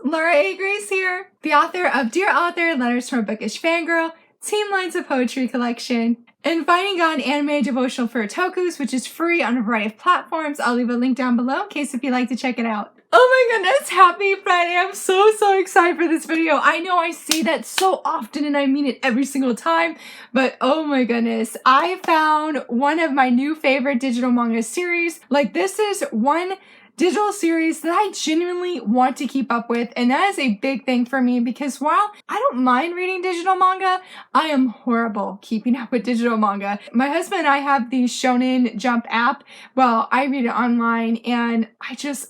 Laura A. Grace here, the author of Dear Author, Letters from a Bookish Fangirl, Teen Lines of Poetry Collection, and Finding God Anime Devotional for Otakus, which is free on a variety of platforms. I'll leave a link down below in case if you'd like to check it out. Oh my goodness, happy Friday. I'm so excited for this video. I know I say that so often and I mean it every single time, but oh my goodness, I found one of my new favorite digital manga series. Like, this is one digital series that I genuinely want to keep up with, and that is a big thing for me because while I don't mind reading digital manga, I am horrible keeping up with digital manga. My husband and I have the Shonen Jump app. Well, I read it online and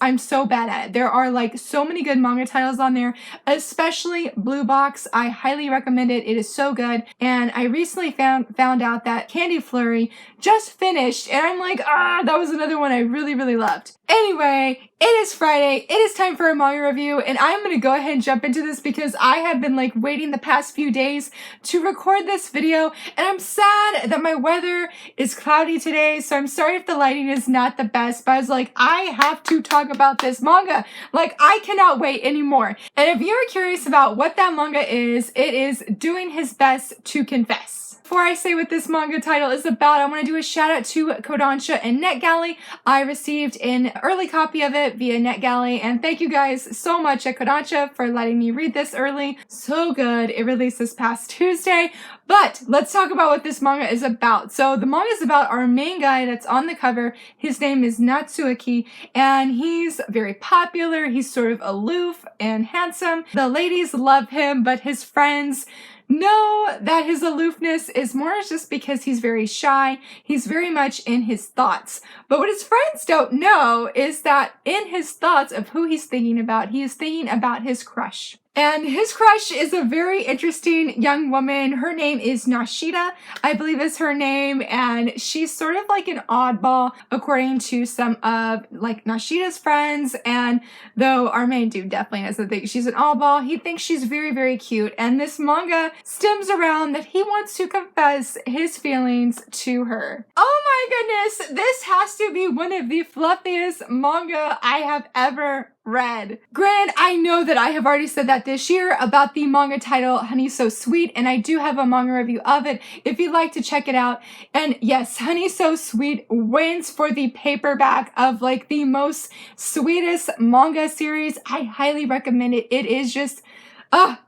I'm so bad at it. There are like so many good manga titles on there, especially Blue Box. I highly recommend it. It is so good. And I recently found out that Candy Flurry just finished, and I'm like, that was another one I really loved. Anyway, it is Friday. It is time for a manga review, and I'm going to go ahead and jump into this because I have been like waiting the past few days to record this video, and I'm sad that my weather is cloudy today, so I'm sorry if the lighting is not the best, but I was like, I have to talk about this manga. Like, I cannot wait anymore. And if you're curious about what that manga is, it is Doing His Best to Confess. Before I say what this manga title is about, I want to do a shout out to Kodansha and NetGalley. I received an early copy of it via NetGalley, and thank you guys so much at Kodansha for letting me read this early. So good. It released this past Tuesday. But let's talk about what this manga is about. So the manga is about our main guy that's on the cover. His name is Natsuaki, and he's very popular. He's sort of aloof and handsome. The ladies love him, but his friends know that his aloofness is more just because he's very shy. He's very much in his thoughts. But what his friends don't know is that in his thoughts of who he's thinking about, he is thinking about his crush. And his crush is a very interesting young woman. Her name is Nashida, I believe is her name. And she's sort of like an oddball, according to some of like Nashida's friends. And though our main dude definitely doesn't think she's an oddball, he thinks she's very cute. And this manga stems around that he wants to confess his feelings to her. Oh my goodness, this has to be one of the fluffiest manga I have ever read. Granted, I know that I have already said that this year about the manga title Honey So Sweet, and I do have a manga review of it if you'd like to check it out. And yes, Honey So Sweet wins for the paperback of like the most sweetest manga series. I highly recommend it. It is just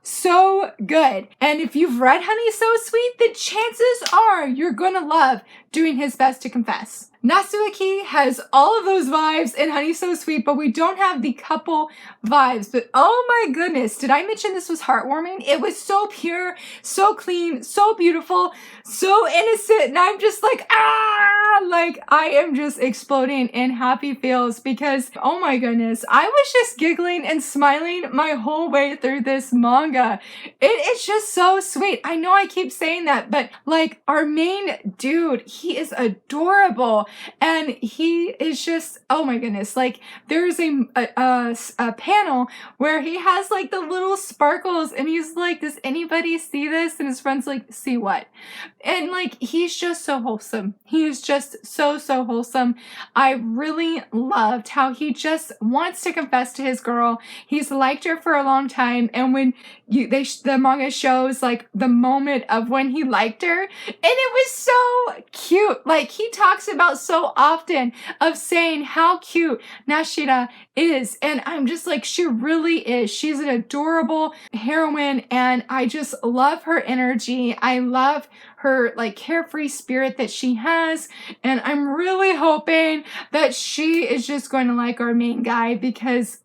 so good. And if you've read Honey So Sweet, the chances are you're gonna love Doing His Best to Confess. Natsuaki has all of those vibes in Honey So Sweet, but we don't have the couple vibes. But oh my goodness, did I mention this was heartwarming? It was so pure, so clean, so beautiful, so innocent, and I'm just like, like I am just exploding in happy feels because, oh my goodness, I was just giggling and smiling my whole way through this manga. It is just so sweet. I know I keep saying that, but like our main dude, he is adorable. And he is just, oh my goodness, like there's a panel where he has like the little sparkles and he's like, does anybody see this? And his friend's like, see what? And like, he's just so wholesome. He is just so wholesome. I really loved how he just wants to confess to his girl. He's liked her for a long time. And when the manga shows like the moment of when he liked her, and it was so cute. Like, he talks about so often of saying how cute Nashida is, and I'm just like, she really is. She's an adorable heroine, and I just love her energy. I love her like carefree spirit that she has, and I'm really hoping that she is just going to like our main guy because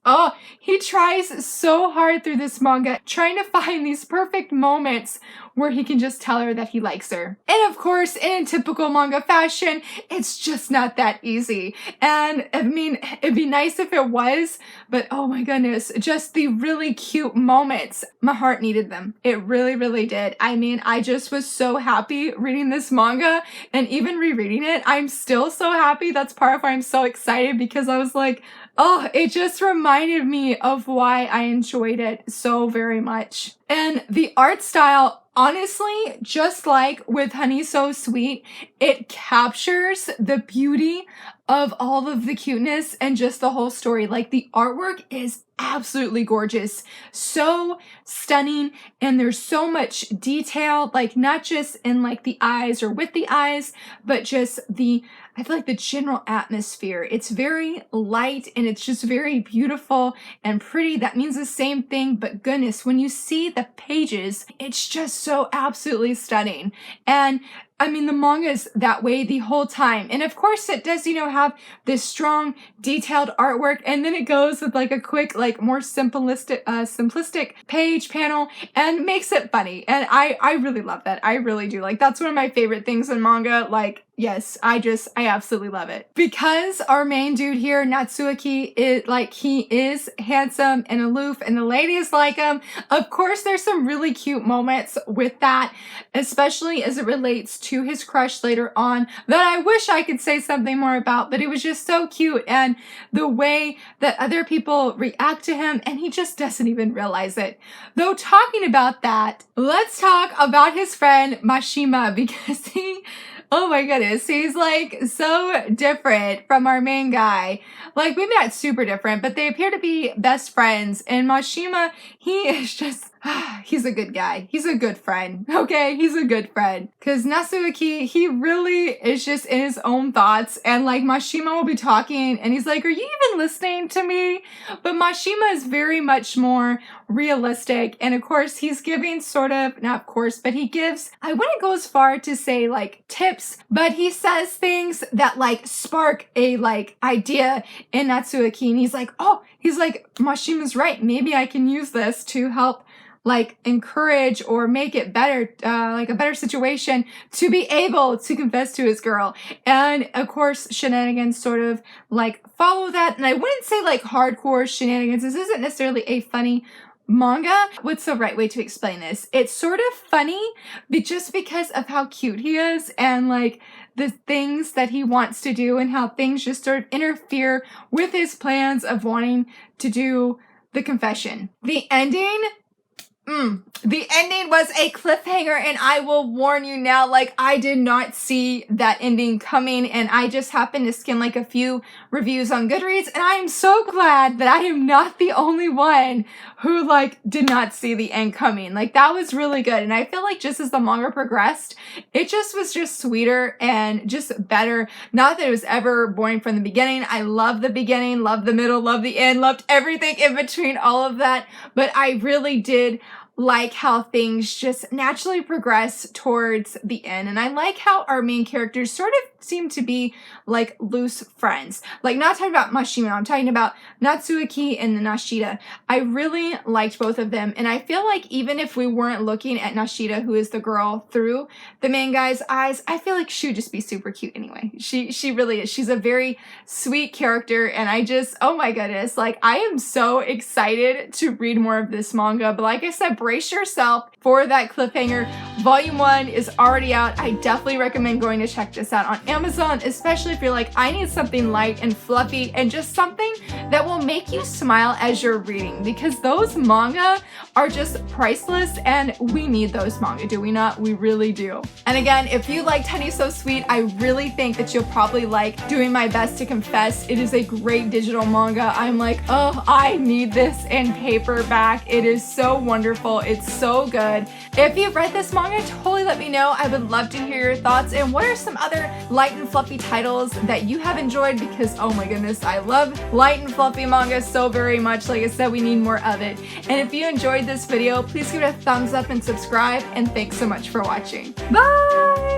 he tries so hard through this manga trying to find these perfect moments where he can just tell her that he likes her. And of course, in typical manga fashion, it's just not that easy. And I mean, it'd be nice if it was, but oh my goodness, just the really cute moments. My heart needed them. It really did. I mean, I just was so happy reading this manga, and even rereading it, I'm still so happy. That's part of why I'm so excited, because I was like, it just reminded me of why I enjoyed it so very much. And the art style, honestly, just like with Honey So Sweet, it captures the beauty of all of the cuteness and just the whole story. Like, the artwork is absolutely gorgeous, so stunning, and there's so much detail, like not just in like the eyes or with the eyes, but just I feel like the general atmosphere. It's very light and it's just very beautiful and pretty. That means the same thing, but goodness, when you see the pages, it's just so absolutely stunning. And I mean, the manga is that way the whole time. And of course it does, have this strong, detailed artwork, and then it goes with like a quick, like more simplistic page panel and makes it funny. And I really love that. I really do. Like, that's one of my favorite things in manga. Like, yes, I absolutely love it. Because our main dude here, Natsuki, he is handsome and aloof and the ladies like him. Of course, there's some really cute moments with that, especially as it relates to his crush later on that I wish I could say something more about, but it was just so cute. And the way that other people react to him, and he just doesn't even realize it. Though, talking about that, let's talk about his friend Mashima, because oh my goodness, he's like so different from our main guy. Like, maybe not super different, but they appear to be best friends. And Mashima, he is just, he's a good guy. He's a good friend. Okay, he's a good friend. Because Natsuki, he really is just in his own thoughts. And like, Mashima will be talking and he's like, are you even listening to me? But Mashima is very much more realistic. And of course, he's giving but he gives, I wouldn't go as far to say like tips, but he says things that like spark a like idea in Natsuki. And he's like, Mashima's right. Maybe I can use this to help like encourage or make it better, like a better situation to be able to confess to his girl. And of course, shenanigans sort of like follow that. And I wouldn't say like hardcore shenanigans. This isn't necessarily a funny manga. What's the right way to explain this? It's sort of funny, but just because of how cute he is and like the things that he wants to do and how things just sort of interfere with his plans of wanting to do the confession. The ending was a cliffhanger, and I will warn you now, like, I did not see that ending coming, and I just happened to skim like a few reviews on Goodreads, and I am so glad that I am not the only one who like did not see the end coming. Like, that was really good, and I feel like just as the manga progressed, it just was just sweeter and just better. Not that it was ever boring from the beginning. I love the beginning, love the middle, love the end, loved everything in between, all of that, but I really did like how things just naturally progress towards the end. And I like how our main characters sort of seem to be like loose friends. Like, not talking about Mashima, I'm talking about Natsuki and Nashida. I really liked both of them. And I feel like even if we weren't looking at Nashida, who is the girl, through the main guy's eyes, I feel like she would just be super cute anyway. She really is. She's a very sweet character. And I just, oh my goodness, like, I am so excited to read more of this manga. But like I said, brace yourself for that cliffhanger. Volume 1 is already out. I definitely recommend going to check this out on Amazon, especially if you're like, I need something light and fluffy and just something that will make you smile as you're reading, because those manga are just priceless and we need those manga, do we not? We really do. And again, if you liked Honey So Sweet, I really think that you'll probably like Doing My Best to Confess. It is a great digital manga. I'm like, oh, I need this in paperback. It is so wonderful. It's so good. If you've read this manga, totally let me know. I would love to hear your thoughts. And what are some other light and fluffy titles that you have enjoyed? Because oh my goodness, I love light and fluffy manga so very much. Like I said, we need more of it. And if you enjoyed this video, please give it a thumbs up and subscribe. And thanks so much for watching. Bye!